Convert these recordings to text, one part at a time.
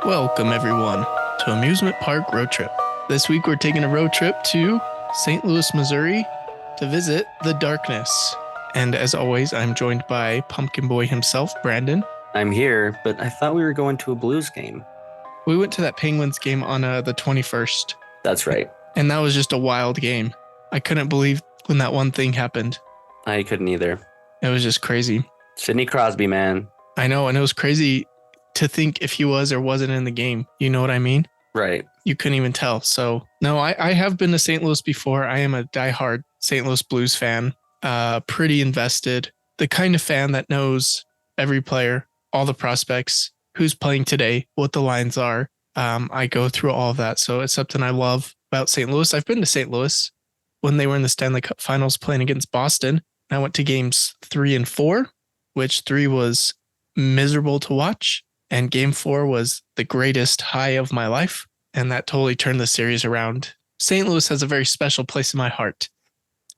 Welcome, everyone, to Amusement Park Road Trip. This week, we're taking a road trip to St. Louis, Missouri to visit the Darkness. And as always, I'm joined by Pumpkin Boy himself, Brandon. I'm here, but I thought we were going to a Blues game. We went to that Penguins game on the 21st. That's right. And that was just a wild game. I couldn't believe when that one thing happened. I couldn't either. It was just crazy. Sidney Crosby, man. I know, and it was crazy to think if he was or wasn't in the game. You know what I mean? Right. You couldn't even tell. So, no, I have been to St. Louis before. I am a diehard St. Louis Blues fan, pretty invested. The kind of fan that knows every player, all the prospects, who's playing today, what the lines are. I go through all of that. So it's something I love about St. Louis. I've been to St. Louis when they were in the Stanley Cup Finals playing against Boston. I went to games 3 and 4, which 3 was miserable to watch. And game 4 was the greatest high of my life. And that totally turned the series around. St. Louis has a very special place in my heart.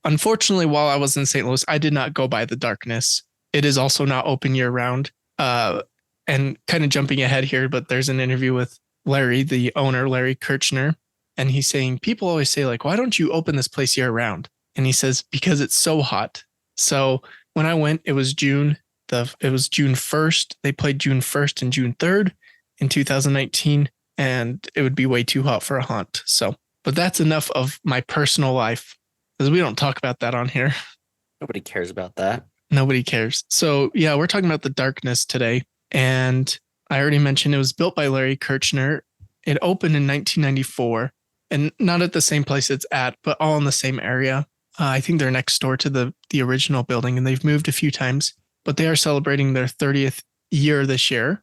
Unfortunately, while I was in St. Louis, I did not go by the Darkness. It is also not open year round. And kind of jumping ahead here, but there's an interview with Larry, the owner, Larry Kirchner. And he's saying, people always say, like, why don't you open this place year round? And he says, because it's so hot. So when I went, it was June. It was June 1st. They played June 1st and June 3rd in 2019, and it would be way too hot for a haunt. So, but that's enough of my personal life because we don't talk about that on here. Nobody cares about that. Nobody cares. So yeah, we're talking about the Darkness today. And I already mentioned it was built by Larry Kirchner. It opened in 1994 and not at the same place it's at, but all in the same area. I think they're next door to the original building and they've moved a few times. But they are celebrating their 30th year this year,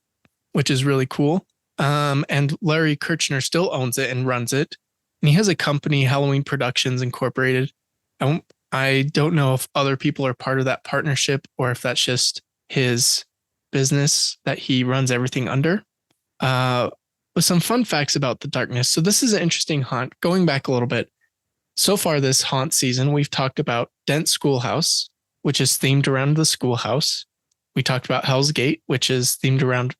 which is really cool. And Larry Kirchner still owns it and runs it. And he has a company, Halloween Productions Incorporated. I don't know if other people are part of that partnership or if that's just his business that he runs everything under. With some fun facts about the Darkness. So this is an interesting haunt. Going back a little bit. So far this haunt season, we've talked about Dent Schoolhouse, which is themed around the schoolhouse. We talked about Hell's Gate, which is themed around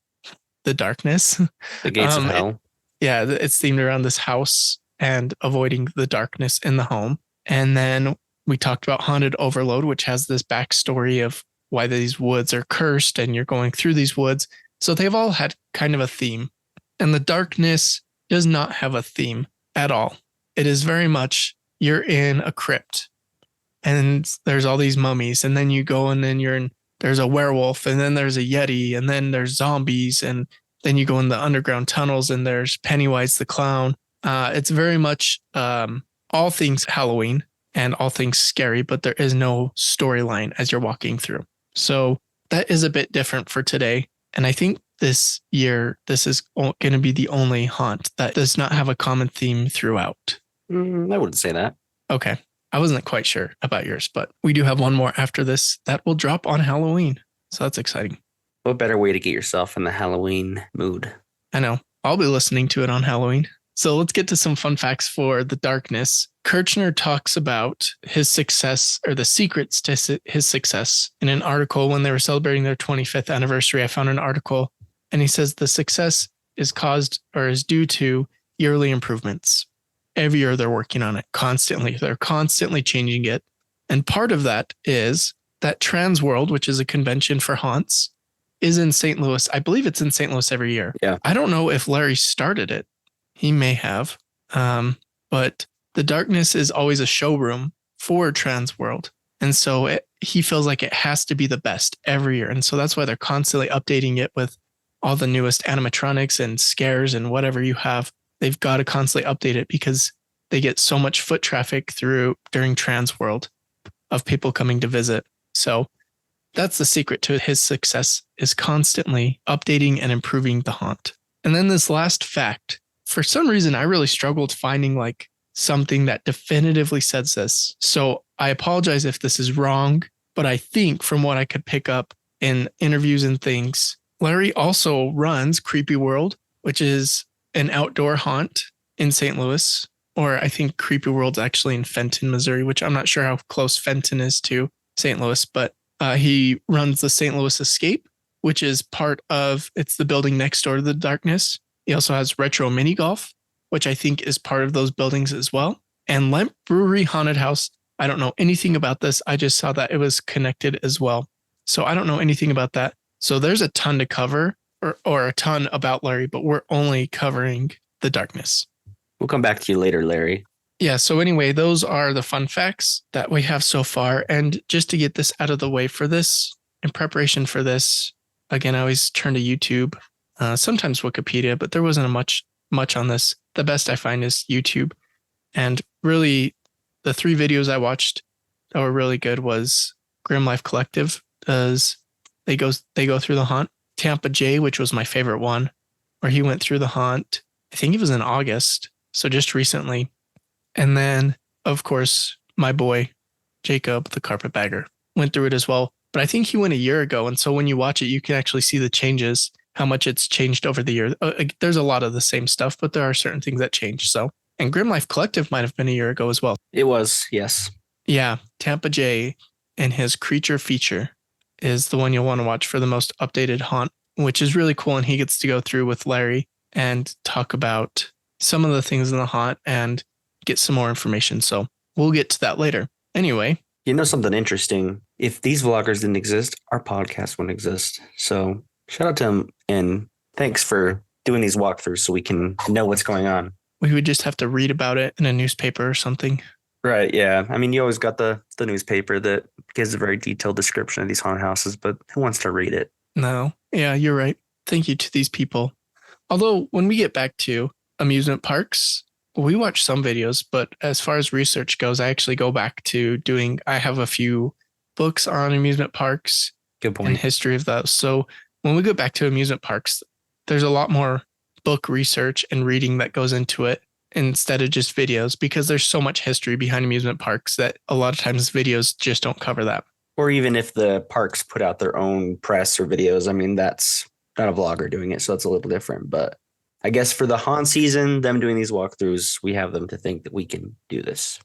the Darkness. The gates of hell. It's themed around this house and avoiding the darkness in the home. And then we talked about Haunted Overload, which has this backstory of why these woods are cursed and you're going through these woods. So they've all had kind of a theme. And the Darkness does not have a theme at all. It is very much you're in a crypt. And there's all these mummies, and then you go and then there's a werewolf, and then there's a Yeti, and then there's zombies, and then you go in the underground tunnels and there's Pennywise the clown. It's very much all things Halloween and all things scary, but there is no storyline as you're walking through. So that is a bit different for today. And I think this year, this is going to be the only haunt that does not have a common theme throughout. I wouldn't say that. Okay. I wasn't quite sure about yours, but we do have one more after this that will drop on Halloween. So that's exciting. What better way to get yourself in the Halloween mood? I know. I'll be listening to it on Halloween. So let's get to some fun facts for the Darkness. Kirchner talks about his success or the secrets to his success in an article when they were celebrating their 25th anniversary. I found an article and he says the success is caused or is due to yearly improvements. Every year they're working on it constantly. They're constantly changing it. And part of that is that Transworld, which is a convention for haunts, is in St. Louis. I believe it's in St. Louis every year. Yeah. I don't know if Larry started it. He may have. But the Darkness is always a showroom for Transworld. And so he feels like it has to be the best every year. And so that's why they're constantly updating it with all the newest animatronics and scares and whatever you have. They've got to constantly update it because they get so much foot traffic during Transworld of people coming to visit. So that's the secret to his success is constantly updating and improving the haunt. And then this last fact, for some reason, I really struggled finding like something that definitively says this. So I apologize if this is wrong, but I think from what I could pick up in interviews and things, Larry also runs Creepy World, which is an outdoor haunt in St. Louis, or I think Creepy World's actually in Fenton, Missouri, which I'm not sure how close Fenton is to St. Louis, but he runs the St. Louis Escape, which is it's the building next door to the Darkness. He also has retro mini golf, which I think is part of those buildings as well. And Lemp Brewery Haunted House. I don't know anything about this. I just saw that it was connected as well. So I don't know anything about that. So there's a ton to cover or a ton about Larry, but we're only covering the darkness. We'll come back to you later, Larry. Yeah. So anyway, those are the fun facts that we have so far. And just to get this out of the way for this, in preparation for this, again, I always turn to YouTube, sometimes Wikipedia, but there wasn't much on this. The best I find is YouTube. And really, the 3 videos I watched that were really good was Grim Life Collective, as they go through the haunt. Tampa J, which was my favorite one, where he went through the haunt. I think it was in August, so just recently. And then, of course, my boy, Jacob, the carpetbagger, went through it as well. But I think he went a year ago. And so when you watch it, you can actually see the changes, how much it's changed over the year. There's a lot of the same stuff, but there are certain things that change. So, and Grim Life Collective might have been a year ago as well. It was, yes. Yeah. Tampa J and his creature feature is the one you'll want to watch for the most updated haunt, which is really cool. And he gets to go through with Larry and talk about some of the things in the haunt and get some more information. So we'll get to that later. Anyway. You know something interesting? If these vloggers didn't exist, our podcast wouldn't exist. So shout out to them and thanks for doing these walkthroughs so we can know what's going on. We would just have to read about it in a newspaper or something. Right, yeah. I mean, you always got the newspaper that gives a very detailed description of these haunted houses, but who wants to read it? No. Yeah, you're right. Thank you to these people. Although when we get back to amusement parks, we watch some videos, but as far as research goes, I actually go back to I have a few books on amusement parks. Good point. And history of those. So when we go back to amusement parks, there's a lot more book research and reading that goes into it instead of just videos, because there's so much history behind amusement parks that a lot of times videos just don't cover that. Or even if the parks put out their own press or videos, I mean, that's not a vlogger doing it, so it's a little different. But I guess for the haunt season, them doing these walkthroughs, we have them to think that we can do this.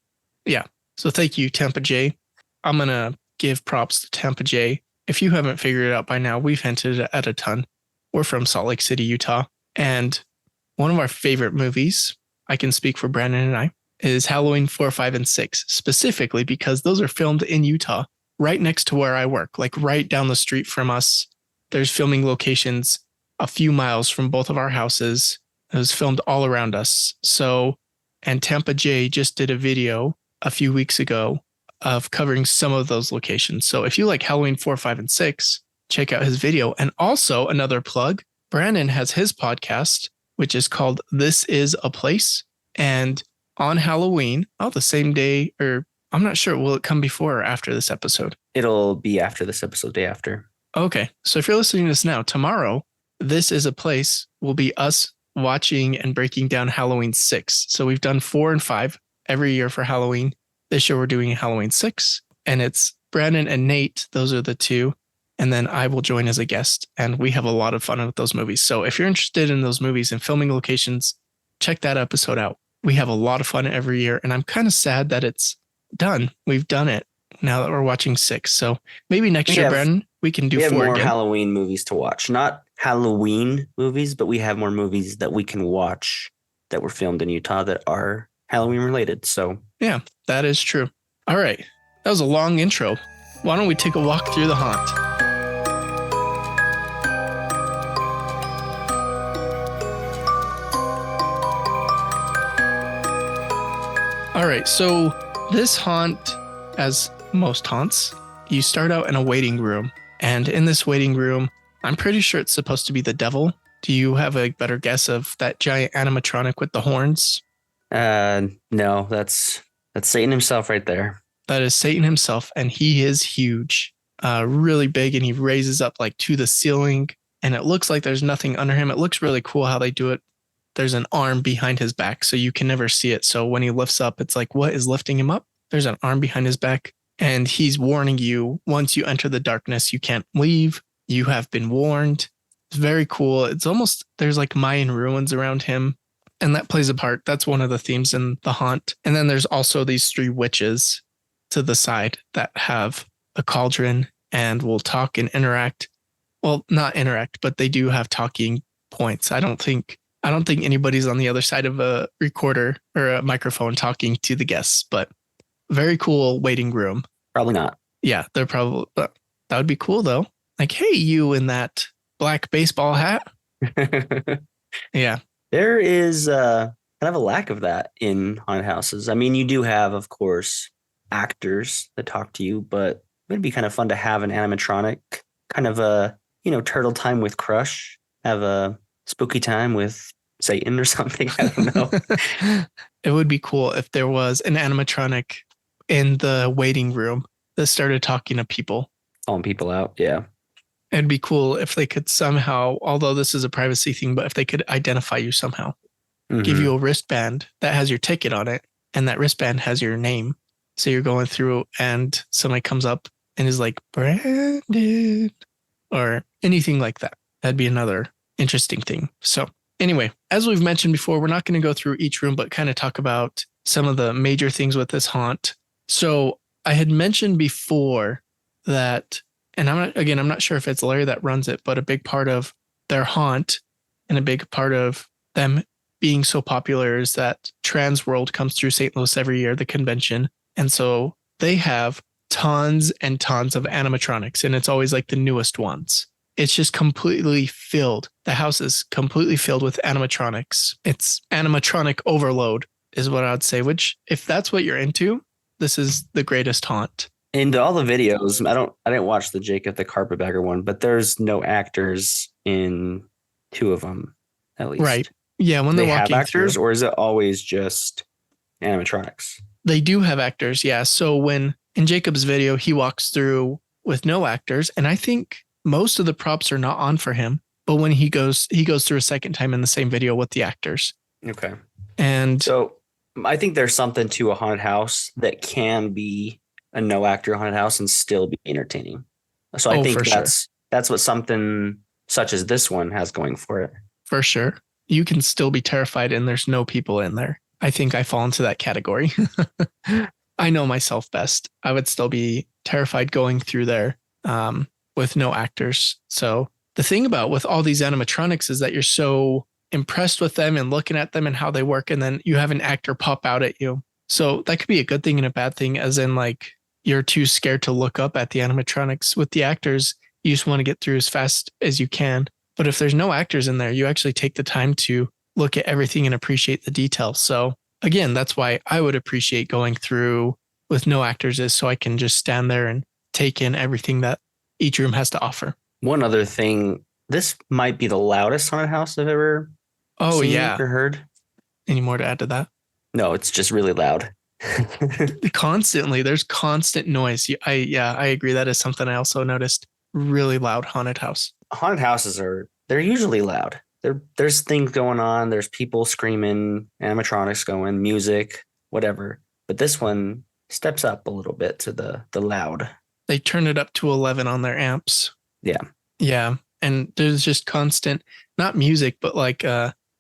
Yeah. So thank you, Tampa J. I'm going to give props to Tampa J. If you haven't figured it out by now, we've hinted at a ton. We're from Salt Lake City, Utah. And one of our favorite movies, I can speak for Brandon and I, is Halloween 4, 5, and 6, specifically because those are filmed in Utah, right next to where I work, like right down the street from us. There's filming locations a few miles from both of our houses. It was filmed all around us. So, and Tampa J just did a video a few weeks ago of covering some of those locations. So if you like Halloween 4, 5, and 6, check out his video. And also another plug, Brandon has his podcast, which is called This Is a Place. And on Halloween, the same day, or I'm not sure, will it come before or after this episode? It'll be after this episode, day after. Okay. So if you're listening to this now, tomorrow, This Is a Place will be us watching and breaking down Halloween 6. So we've done 4 and 5 every year for Halloween. This year we're doing Halloween 6, and it's Brandon and Nate. Those are the two. And then I will join as a guest, and we have a lot of fun with those movies. So if you're interested in those movies and filming locations, check that episode out. We have a lot of fun every year, and I'm kind of sad that it's done. We've done it now that we're watching 6. So maybe next year, Brandon, we can do 4 again. We have more Halloween movies to watch. Not Halloween movies, but we have more movies that we can watch that were filmed in Utah that are Halloween related. So yeah, that is true. All right. That was a long intro. Why don't we take a walk through the haunt? All right, so this haunt, as most haunts, you start out in a waiting room. And in this waiting room, I'm pretty sure it's supposed to be the devil. Do you have a better guess of that giant animatronic with the horns? No, that's Satan himself right there. That is Satan himself, and he is huge, really big, and he raises up like to the ceiling, and it looks like there's nothing under him. It looks really cool how they do it. There's an arm behind his back, so you can never see it. So when he lifts up, it's like, what is lifting him up? There's an arm behind his back, and he's warning you, once you enter the darkness, you can't leave. You have been warned. It's very cool. It's almost, there's like Mayan ruins around him, and that plays a part. That's one of the themes in the haunt. And then there's also these 3 witches to the side that have a cauldron and will talk and interact. Well, not interact, but they do have talking points. I don't think I don't think anybody's on the other side of a recorder or a microphone talking to the guests, but very cool waiting room. Probably not. Yeah, they're probably, but that would be cool though. Like, hey, you in that black baseball hat. Yeah. There is kind of a lack of that in haunted houses. I mean, you do have, of course, actors that talk to you, but it'd be kind of fun to have an animatronic, kind of a, turtle time with Crush, have a spooky time with Satan or something. I don't know. It would be cool if there was an animatronic in the waiting room that started talking to people. Calling people out. Yeah. It'd be cool if they could somehow, although this is a privacy thing, but if they could identify you somehow, give you a wristband that has your ticket on it, and that wristband has your name. So you're going through and somebody comes up and is like, Brandon, or anything like that. That'd be another interesting thing. So anyway, as we've mentioned before, we're not going to go through each room, but kind of talk about some of the major things with this haunt. So I had mentioned before that, and I'm not sure if it's Larry that runs it, but a big part of their haunt and a big part of them being so popular is that Transworld comes through St. Louis every year, the convention. And so they have tons and tons of animatronics, and it's always like the newest ones. It's just completely filled. The house is completely filled with animatronics. It's animatronic overload is what I'd say, which if that's what you're into, this is the greatest haunt. In all the videos, I didn't watch the Jacob the Carpetbagger one, but there's no actors in two of them, at least. Right. Yeah, when they're they have walking actors, through, or is it always just animatronics? they do have actors. Yeah. So when in Jacob's video, he walks through with no actors, and I think most of the props are not on for him. But when he goes through a second time in the same video with the actors. Okay. And So I think there's something to a haunted house that can be a no actor haunted house and still be entertaining. So I think that's what something such as this one has going for it. For sure. You can still be terrified and there's no people in there. I think I fall into that category. I know myself best. I would still be terrified going through there with no actors. So the thing about with all these animatronics is that you're so impressed with them and looking at them and how they work. And then you have an actor pop out at you. So that could be a good thing and a bad thing, as in like you're too scared to look up at the animatronics. With the actors, you just want to get through as fast as you can. But if there's no actors in there, you actually take the time to look at everything and appreciate the details. So again, that's why I would appreciate going through with no actors, is so I can just stand there and take in everything that each room has to offer. One other thing, this might be the loudest haunted house I've ever seen or heard. Any more to add to that? No, it's just really loud. Constantly, there's constant noise. I agree. That is something I also noticed. Really loud haunted house. Haunted houses they're usually loud. There's things going on. There's people screaming, animatronics going, music, whatever. But this one steps up a little bit to the loud. They turn it up to 11 on their amps. Yeah. Yeah. And there's just constant, not music, but like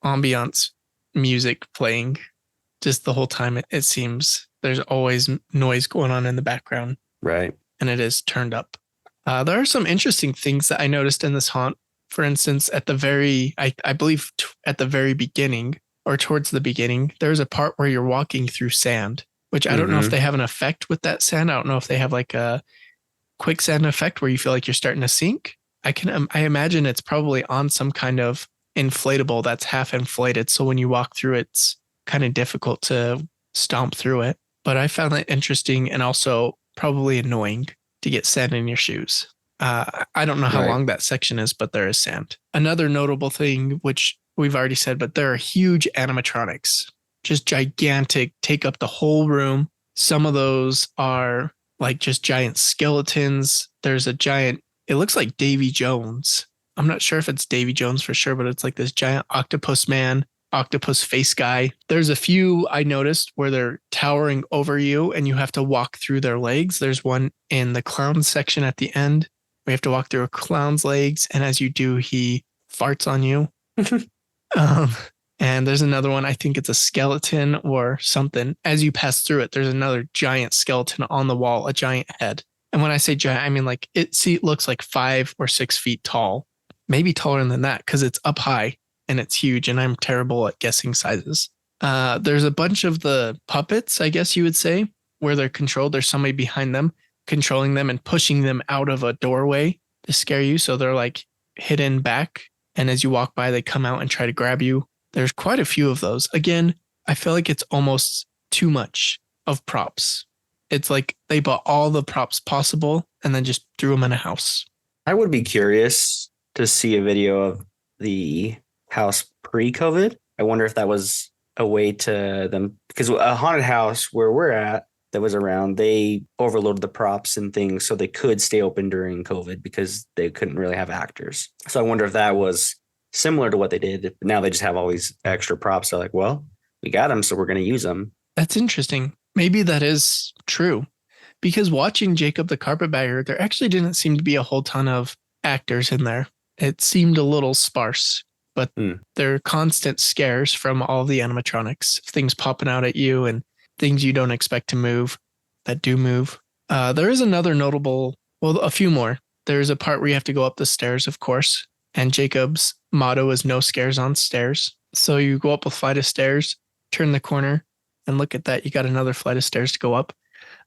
ambiance music playing just the whole time. It seems there's always noise going on in the background. Right. And it is turned up. There are some interesting things that I noticed in this haunt. For instance, at the very, I believe at the very beginning or towards the beginning, there's a part where you're walking through sand, which I don't know if they have an effect with that sand. I don't know if they have like a quicksand effect where you feel like you're starting to sink. I imagine it's probably on some kind of inflatable that's half inflated. So when you walk through, it's kind of difficult to stomp through it. But I found that interesting and also probably annoying to get sand in your shoes. I don't know how long that section is, but there is sand. Another notable thing, which we've already said, but there are huge animatronics, just gigantic, take up the whole room. Some of those are like just giant skeletons. There's a giant, it looks like Davy Jones. I'm not sure if it's Davy Jones for sure, but it's like this giant octopus man, octopus face guy. There's a few I noticed where they're towering over you and you have to walk through their legs. There's one in the clown section at the end. We have to walk through a clown's legs, and as you do, he farts on you. And there's another one, I think it's a skeleton or something. As you pass through it, there's another giant skeleton on the wall, a giant head. And when I say giant, I mean like it looks like 5 or 6 feet tall, maybe taller than that because it's up high. and it's huge, and I'm terrible at guessing sizes. There's a bunch of the puppets, I guess you would say, where they're controlled. There's somebody behind them controlling them and pushing them out of a doorway to scare you. So they're like hidden back. And as you walk by, they come out and try to grab you. There's quite a few of those. Again, I feel like it's almost too much of props. It's like they bought all the props possible and then just threw them in a house. I would be curious to see a video of the house pre-COVID. I wonder if that was a way to them, because a haunted house where we're at that was around, they overloaded the props and things so they could stay open during COVID because they couldn't really have actors. So I wonder if that was similar to what they did. Now they just have all these extra props. They're like, well, we got them, so we're going to use them. That's interesting. Maybe that is true. Because watching Jacob the Carpetbagger, there actually didn't seem to be a whole ton of actors in there. It seemed a little sparse, but there are constant scares from all the animatronics, things popping out at you and things you don't expect to move that do move. There is another notable, well, a few more. There's a part where you have to go up the stairs, of course, and Jacob's motto is no scares on stairs. So you go up a flight of stairs, turn the corner, and look at that. You got another flight of stairs to go up.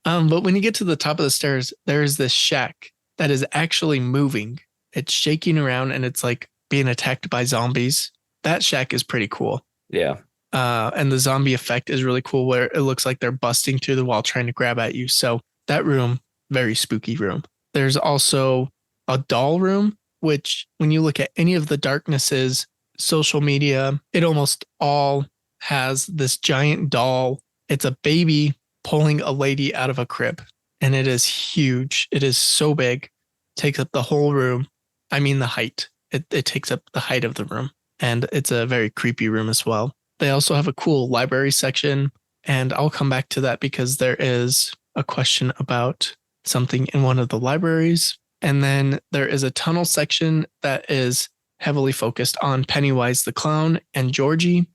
But when you get to the top of the stairs, there's this shack that is actually moving. It's shaking around and it's like being attacked by zombies. That shack is pretty cool. Yeah. And the zombie effect is really cool where it looks like they're busting through the wall trying to grab at you. So that room, very spooky room. There's also a doll room, which when you look at any of the darknesses, social media, it almost all has this giant doll. It's a baby pulling a lady out of a crib, and it is huge. It is so big, takes up the whole room. I mean, the height. It takes up the height of the room, and it's a very creepy room as well. They also have a cool library section, and I'll come back to that because there is a question about something in one of the libraries. And then there is a tunnel section that is heavily focused on Pennywise the Clown and Georgie.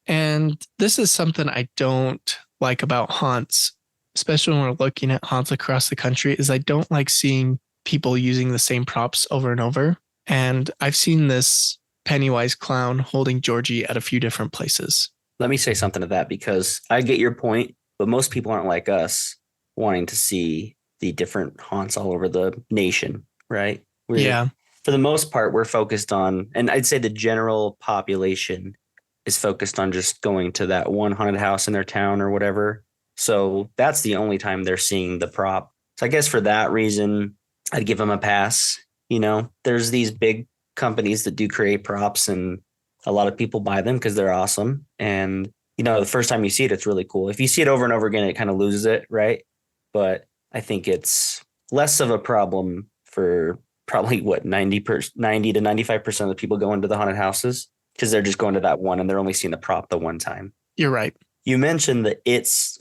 And this is something I don't like about haunts, especially when we're looking at haunts across the country, is I don't like seeing people using the same props over and over. And I've seen this Pennywise clown holding Georgie at a few different places. Let me say something to that because I get your point, but most people aren't like us wanting to see the different haunts all over the nation, right? Yeah. For the most part, we're focused on, and I'd say the general population is focused on just going to that one haunted house in their town or whatever. So that's the only time they're seeing the prop. So I guess for that reason, I'd give them a pass. You know, there's these big companies that do create props and a lot of people buy them because they're awesome. And, you know, the first time you see it, it's really cool. If you see it over and over again, it kind of loses it, right? But I think it's less of a problem for probably 90 to 95% of the people going to the haunted houses because they're just going to that one and they're only seeing the prop the one time. You're right. You mentioned the It's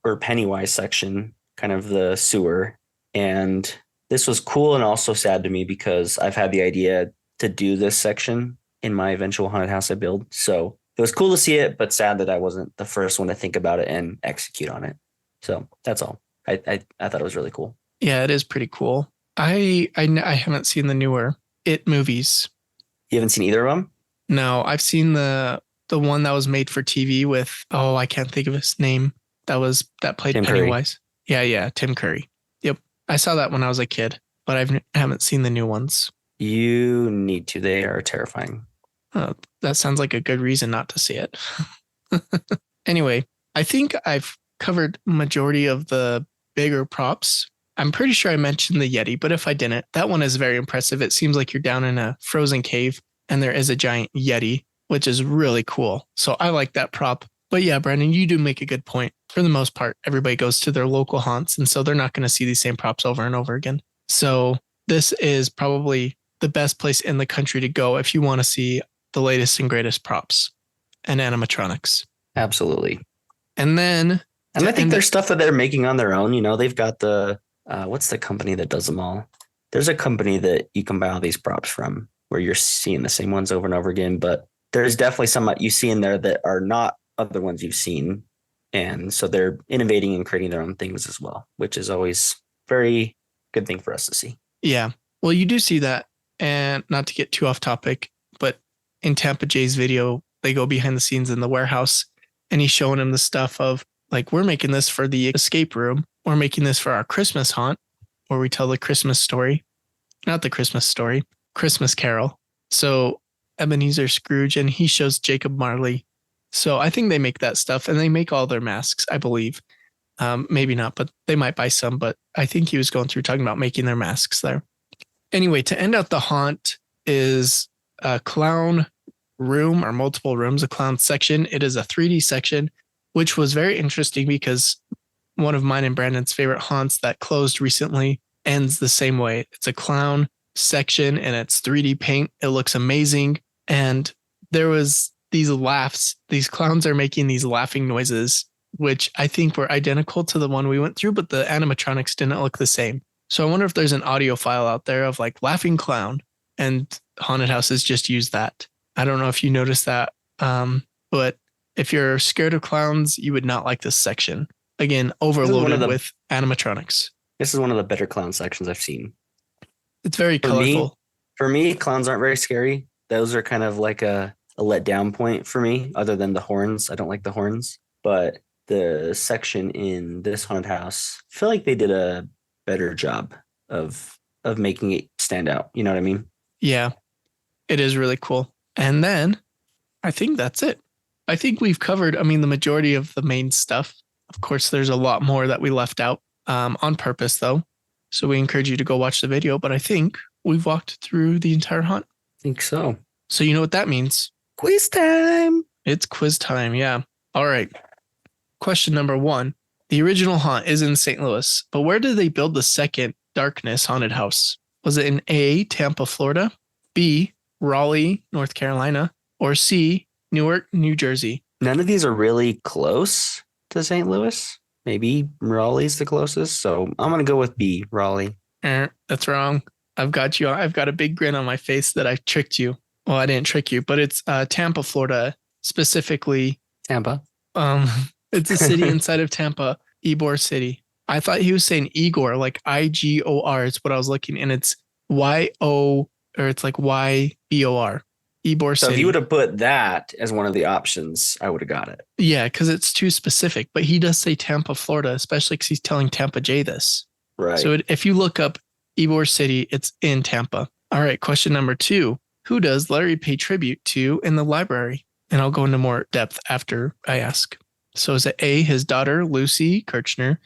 or Pennywise section, kind of the sewer. And this was cool and also sad to me because I've had the idea to do this section in my eventual haunted house I build. So it was cool to see it, but sad that I wasn't the first one to think about it and execute on it. So that's all. I thought it was really cool. Yeah, it is pretty cool. I haven't seen the newer It movies. You haven't seen either of them? No, I've seen the one that was made for TV with, I can't think of his name. That played Tim Pennywise. Curry. Yeah, Tim Curry. Yep. I saw that when I was a kid, but I haven't seen the new ones. You need to. They are terrifying. That sounds like a good reason not to see it. Anyway, I think I've covered majority of the bigger props. I'm pretty sure I mentioned the Yeti, but if I didn't, that one is very impressive. It seems like you're down in a frozen cave and there is a giant Yeti, which is really cool. So I like that prop. But yeah, Brandon, you do make a good point. For the most part, everybody goes to their local haunts, and so they're not going to see these same props over and over again. So this is probably the best place in the country to go if you want to see the latest and greatest props and animatronics. Absolutely. And then... And I think there's stuff that they're making on their own. You know, they've got the... what's the company that does them all? There's a company that you can buy all these props from where you're seeing the same ones over and over again. But there's definitely some that you see in there that are not other ones you've seen. And so they're innovating and creating their own things as well, which is always very good thing for us to see. Yeah. Well, you do see that. And not to get too off topic, but in Tampa Jay's video, they go behind the scenes in the warehouse and he's showing him the stuff of like, we're making this for the escape room. We're making this for our Christmas haunt where we tell the Christmas story, not the Christmas story, Christmas Carol. So Ebenezer Scrooge, and he shows Jacob Marley. So I think they make that stuff and they make all their masks, I believe. Maybe not, but they might buy some. But I think he was going through talking about making their masks there. Anyway, to end out the haunt is a clown room or multiple rooms, a clown section. It is a 3D section, which was very interesting because one of mine and Brandon's favorite haunts that closed recently ends the same way. It's a clown section and it's 3D paint. It looks amazing. And there was these laughs. These clowns are making these laughing noises, which I think were identical to the one we went through, but the animatronics didn't look the same. So I wonder if there's an audio file out there of like laughing clown, and haunted houses just use that. I don't know if you noticed that, but if you're scared of clowns, you would not like this section. Again, overloaded with animatronics. This is one of the better clown sections I've seen. It's very colorful. For me, clowns aren't very scary. Those are kind of like a letdown point for me, other than the horns. I don't like the horns. But the section in this haunted house, I feel like they did a better job of making it stand out. You know what I mean? Yeah, it is really cool. And then I think that's it. I think we've covered, the majority of the main stuff. Of course, there's a lot more that we left out on purpose, though. So we encourage you to go watch the video. But I think we've walked through the entire haunt. I think so. So you know what that means? Quiz time. It's quiz time. Yeah. All right. Question number 1. The original haunt is in St. Louis, but where did they build the second Darkness haunted house? Was it in A, Tampa, Florida, B, Raleigh, North Carolina, or C, Newark, New Jersey? None of these are really close to St. Louis. Maybe Raleigh's the closest. So I'm going to go with B, Raleigh. That's wrong. I've got you. I've got a big grin on my face that I tricked you. Well, I didn't trick you, but it's Tampa, Florida, specifically. Tampa. It's a city inside of Tampa, Ybor City. I thought he was saying Igor, like Igor is what I was looking, and it's Y-O, or it's like Y-B-O-R. Ybor City. So if you would have put that as one of the options, I would have got it. Yeah, because it's too specific, but he does say Tampa, Florida, especially because he's telling Tampa J this. Right. So if you look up Ybor City, it's in Tampa. All right, question number 2. Who does Larry pay tribute to in the library? And I'll go into more depth after I ask. So is it A, his daughter, Lucy Kirchner,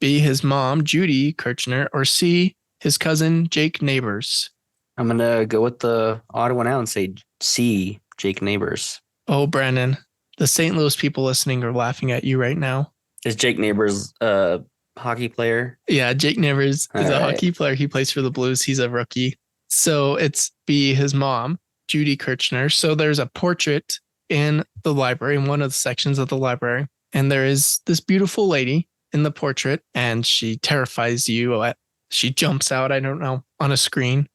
B, his mom, Judy Kirchner, or C, his cousin, Jake Neighbors? I'm going to go with the odd one out and say C, Jake Neighbors. Oh, Brandon, the St. Louis people listening are laughing at you right now. Is Jake Neighbors a hockey player? Yeah, Jake Neighbors is a hockey player. He plays for the Blues. He's a rookie. So it's B, his mom, Judy Kirchner. So there's a portrait in the library, in one of the sections of the library. And there is this beautiful lady in the portrait, and she terrifies you. She jumps out, I don't know, on a screen.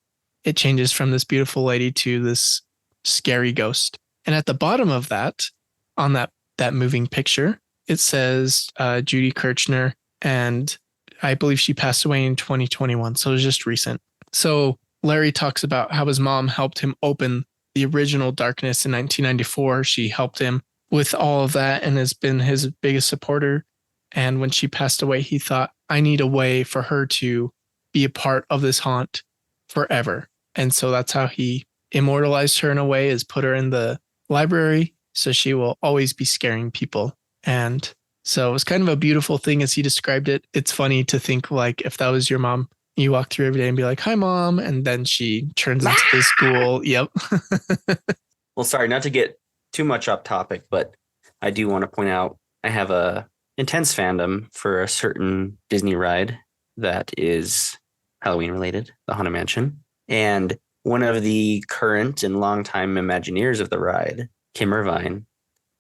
It changes from this beautiful lady to this scary ghost. And at the bottom of that, on that moving picture, it says Judy Kirchner, and I believe she passed away in 2021. So it was just recent. So Larry talks about how his mom helped him open the original Darkness in 1994. She helped him with all of that and has been his biggest supporter. And when she passed away, he thought, I need a way for her to be a part of this haunt forever. And so that's how he immortalized her in a way, is put her in the library so she will always be scaring people. And so it was kind of a beautiful thing as he described it. It's funny to think like if that was your mom, you walk through every day and be like, hi, Mom. And then she turns into this school. Yep. Well, sorry, not to get too much off topic, but I do want to point out I have a intense fandom for a certain Disney ride that is Halloween related, the Haunted Mansion. And one of the current and longtime Imagineers of the ride, Kim Irvine,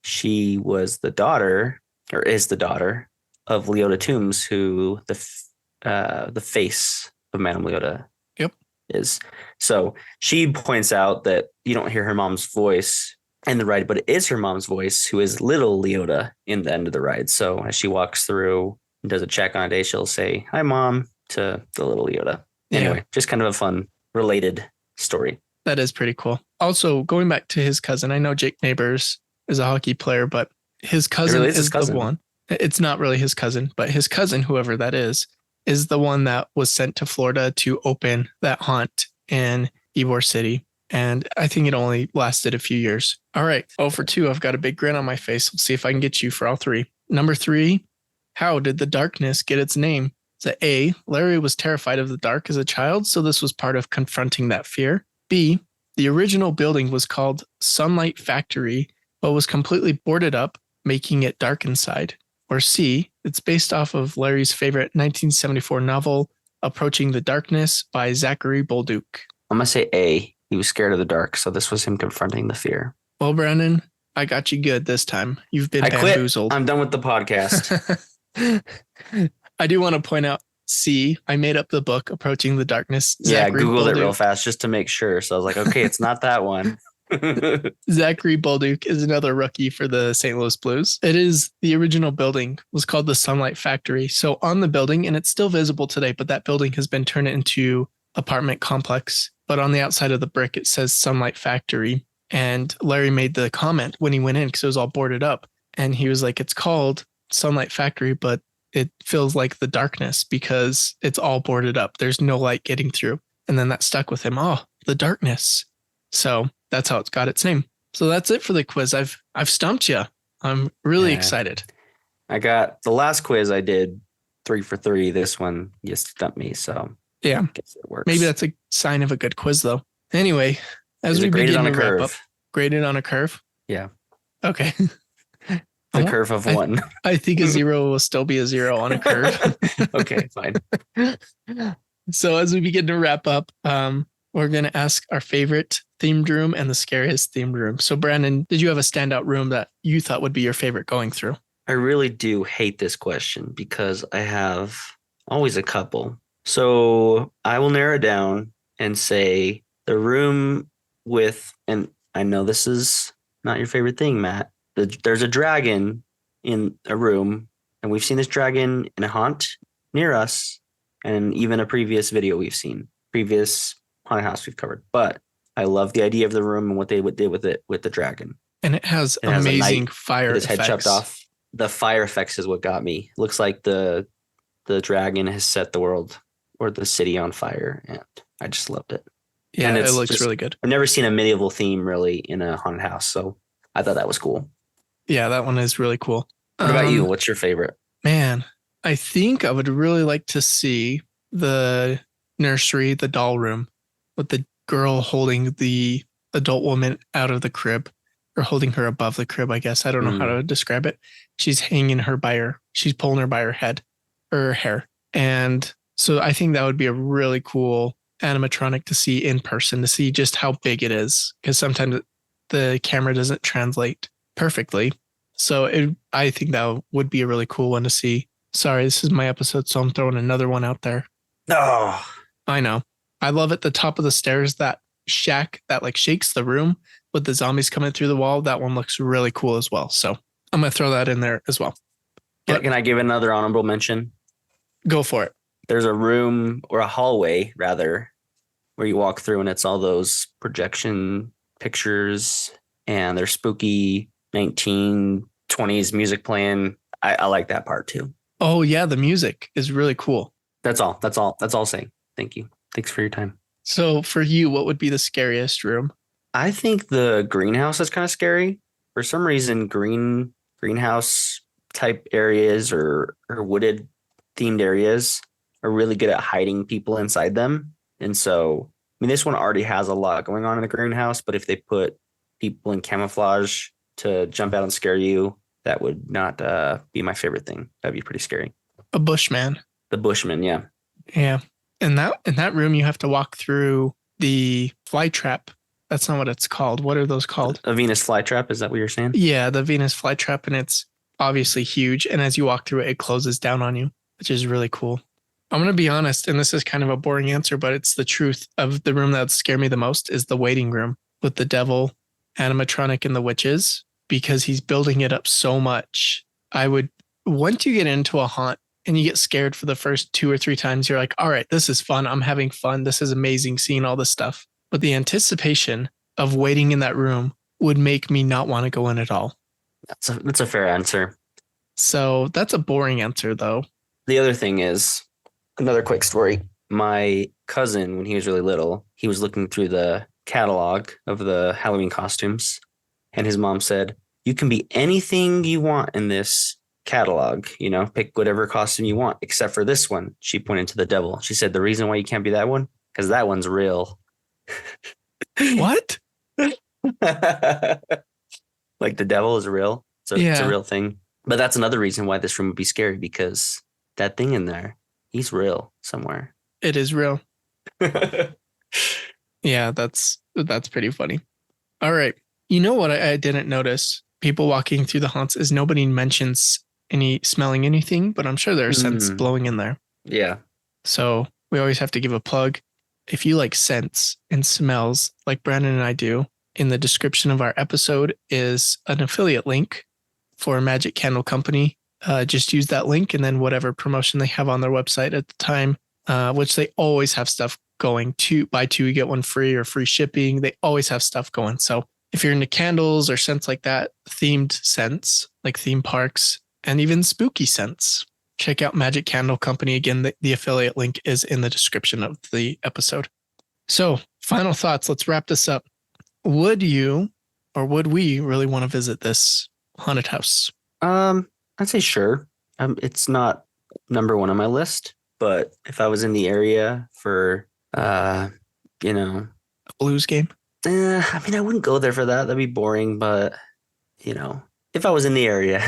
she was the daughter, or is the daughter, of Leota Toombs, who the face of Madame Leota is. So she points out that you don't hear her mom's voice in the ride, but it is her mom's voice, who is little Leota in the end of the ride. So as she walks through and does a check on a day, she'll say, hi, Mom, to the little Leota. Anyway, just kind of a fun related story. That is pretty cool. Also, going back to his cousin, I know Jake Neighbors is a hockey player, but his It cousin really is his is the cousin. one. It's not really his cousin, but his cousin, whoever that is the one that was sent to Florida to open that haunt in Ybor City. And I think it only lasted a few years. All right. Oh, for two, I've got a big grin on my face. We'll see if I can get you for all three. Number three, how did the darkness get its name? So A, Larry was terrified of the dark as a child, so this was part of confronting that fear. B, the original building was called Sunlight Factory, but was completely boarded up, making it dark inside. Or C, it's based off of Larry's favorite 1974 novel, Approaching the Darkness by Zachary Bolduc. I'm going to say A. He was scared of the dark, so this was him confronting the fear. Well, Brandon, I got you good this time. You've been I bamboozled. quit. I'm done with the podcast. I do want to point out C, I made up the book Approaching the Darkness. Yeah, Zachary Googled it Bolduc. real fast just to make sure. So I was like, okay, it's not that one. Zachary Bolduc is another rookie for the St. Louis Blues. It is the original building was called the Sunlight Factory. So on the building, and it's still visible today, but that building has been turned into apartment complex. But on the outside of the brick, it says Sunlight Factory. And Larry made the comment when he went in because it was all boarded up. And he was like, it's called Sunlight Factory, but it feels like the darkness because it's all boarded up. There's no light getting through. And then that stuck with him. Oh, the darkness. So that's how it's got its name. So that's it for the quiz. I've stumped you. I'm really excited. I got the last quiz I did 3 for 3. This one you stumped me. So yeah, I guess it works. Maybe that's a sign of a good quiz though. Anyway, as we begin to wrap up, graded on a curve. Yeah. Okay. The curve of 1. I think a 0 will still be a 0 on a curve. Okay, fine. So as we begin to wrap up, we're going to ask our favorite themed room and the scariest themed room. So Brandon, did you have a standout room that you thought would be your favorite going through? I really do hate this question because I have always a couple. So I will narrow it down and say the room with, and I know this is not your favorite thing, Matt. There's a dragon in a room, and we've seen this dragon in a haunt near us, and even a previous video we've seen, previous haunted house we've covered. But I love the idea of the room and what they did with it with the dragon. And it has amazing fire his effects. Head chopped off. The fire effects is what got me. It looks like the dragon has set the world or the city on fire, and I just loved it. Yeah, and it looks really good. I've never seen a medieval theme really in a haunted house, so I thought that was cool. Yeah, that one is really cool. What about you? What's your favorite? Man, I think I would really like to see the nursery, the doll room, with the girl holding the adult woman out of the crib or holding her above the crib, I guess. I don't know how to describe it. She's hanging her by her, she's pulling her by her head or her hair. And so I think that would be a really cool animatronic to see in person, to see just how big it is. Because sometimes the camera doesn't translate perfectly. So I think that would be a really cool one to see. Sorry, this is my episode, so I'm throwing another one out there. Oh, I know. I love at the top of the stairs, that shack that like shakes the room with the zombies coming through the wall. That one looks really cool as well. So I'm going to throw that in there as well. Can I give another honorable mention? Go for it. There's a room or a hallway rather where you walk through and it's all those projection pictures and there's spooky 1920s music playing. I like that part too. Oh yeah, the music is really cool. That's all I'll say. Thank you. Thanks for your time. So for you, what would be the scariest room? I think the greenhouse is kind of scary. For some reason, greenhouse type areas or wooded themed areas are really good at hiding people inside them. And so, I mean, this one already has a lot going on in the greenhouse, but if they put people in camouflage to jump out and scare you, that would not be my favorite thing. That'd be pretty scary. A bushman. The bushman, yeah. Yeah. In that room, you have to walk through the fly trap. That's not what it's called. What are those called? A Venus flytrap. Is that what you're saying? Yeah, the Venus flytrap, and it's obviously huge. And as you walk through it, it closes down on you, which is really cool. I'm going to be honest, and this is kind of a boring answer, but it's the truth of the room that would scare me the most is the waiting room with the devil, animatronic, and the witches, because he's building it up so much. Once you get into a haunt and you get scared for the first 2 or 3 times, you're like, all right, this is fun. I'm having fun. This is amazing seeing all this stuff. but the anticipation of waiting in that room would make me not want to go in at all. That's a fair answer. So that's a boring answer, though. The other thing is another quick story. My cousin, when he was really little, he was looking through the catalog of the Halloween costumes, and his mom said, "You can be anything you want in this catalog, pick whatever costume you want, except for this one." She pointed to the devil. She said, "The reason why you can't be that one, because that one's real." What? Like the devil is real. So it's a Yeah. real thing. But that's another reason why this room would be scary, because that thing in there, he's real somewhere. It is real. Yeah, that's pretty funny. All right. You know what I didn't notice? People walking through the haunts is nobody mentions smelling anything, but I'm sure there are scents blowing in there. Yeah. So we always have to give a plug. If you like scents and smells like Brandon and I do, in the description of our episode is an affiliate link for a Magic Candle Company. Just use that link and then whatever promotion they have on their website at the time, which they always have stuff going, to buy two, you get one free, or free shipping. They always have stuff going. So if you're into candles or scents like that, themed scents like theme parks, and even spooky scents, check out Magic Candle Company. Again, the affiliate link is in the description of the episode. So final thoughts. Let's wrap this up. Would you or would we really want to visit this haunted house? I'd say sure. It's not number one on my list, but if I was in the area for, a blues game. I wouldn't go there for that. That'd be boring. But if I was in the area,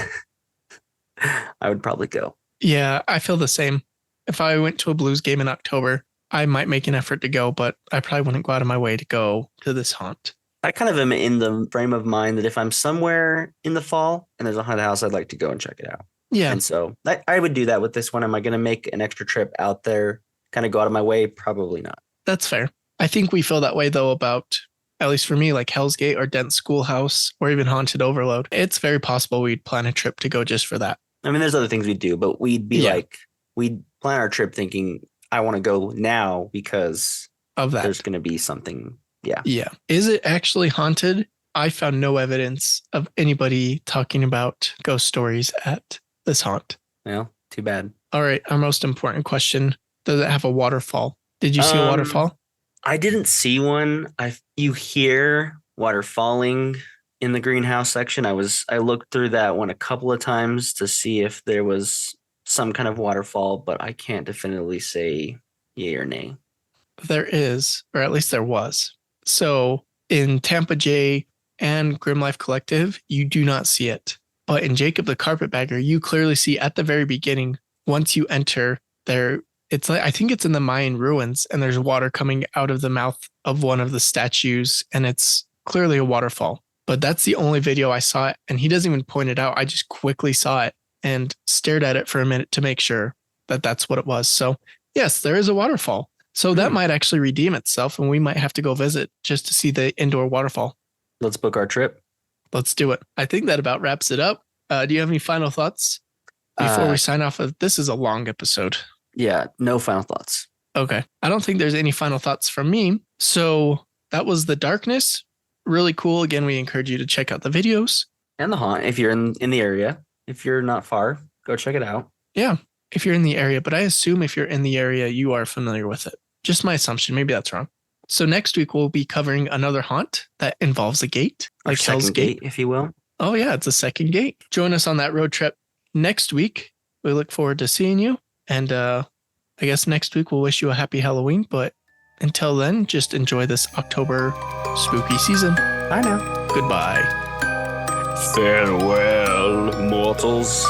I would probably go. Yeah, I feel the same. If I went to a blues game in October, I might make an effort to go, but I probably wouldn't go out of my way to go to this haunt. I kind of am in the frame of mind that if I'm somewhere in the fall and there's a haunted house, I'd like to go and check it out. Yeah. And so I would do that with this one. Am I going to make an extra trip out there, kind of go out of my way? Probably not. That's fair. I think we feel that way, though, about, at least for me, like Hell's Gate or Dent Schoolhouse or even Haunted Overload. It's very possible we'd plan a trip to go just for that. There's other things we'd do, but we'd plan our trip thinking, I want to go now because of that. There's going to be something. Yeah. Yeah. Is it actually haunted? I found no evidence of anybody talking about ghost stories at this haunt. Well, too bad. All right. Our most important question. Does it have a waterfall? Did you see a waterfall? I didn't see one. You hear water falling in the greenhouse section. I looked through that one a couple of times to see if there was some kind of waterfall, but I can't definitively say yay or nay. There is, or at least there was. So in Tampa J and Grim Life Collective, you do not see it. But in Jacob the Carpetbagger, you clearly see at the very beginning, once you enter there, it's like, I think it's in the Mayan ruins, and there's water coming out of the mouth of one of the statues, and it's clearly a waterfall. But that's the only video I saw it, and he doesn't even point it out. I just quickly saw it and stared at it for a minute to make sure that that's what it was. So yes, there is a waterfall. So that might actually redeem itself, and we might have to go visit just to see the indoor waterfall. Let's book our trip. Let's do it. I think that about wraps it up. Do you have any final thoughts before we sign off? This is a long episode. Yeah, no final thoughts. Okay. I don't think there's any final thoughts from me. So that was The Darkness. Really cool. Again, we encourage you to check out the videos. And the haunt, if you're in the area. If you're not far, go check it out. Yeah, if you're in the area. But I assume if you're in the area, you are familiar with it. Just my assumption. Maybe that's wrong. So next week, we'll be covering another haunt that involves a gate, like Hell's Gate, if you will. Oh, yeah, it's a second gate. Join us on that road trip next week. We look forward to seeing you. And I guess next week we'll wish you a happy Halloween. But until then, just enjoy this October spooky season. Bye now. Goodbye. Farewell, mortals.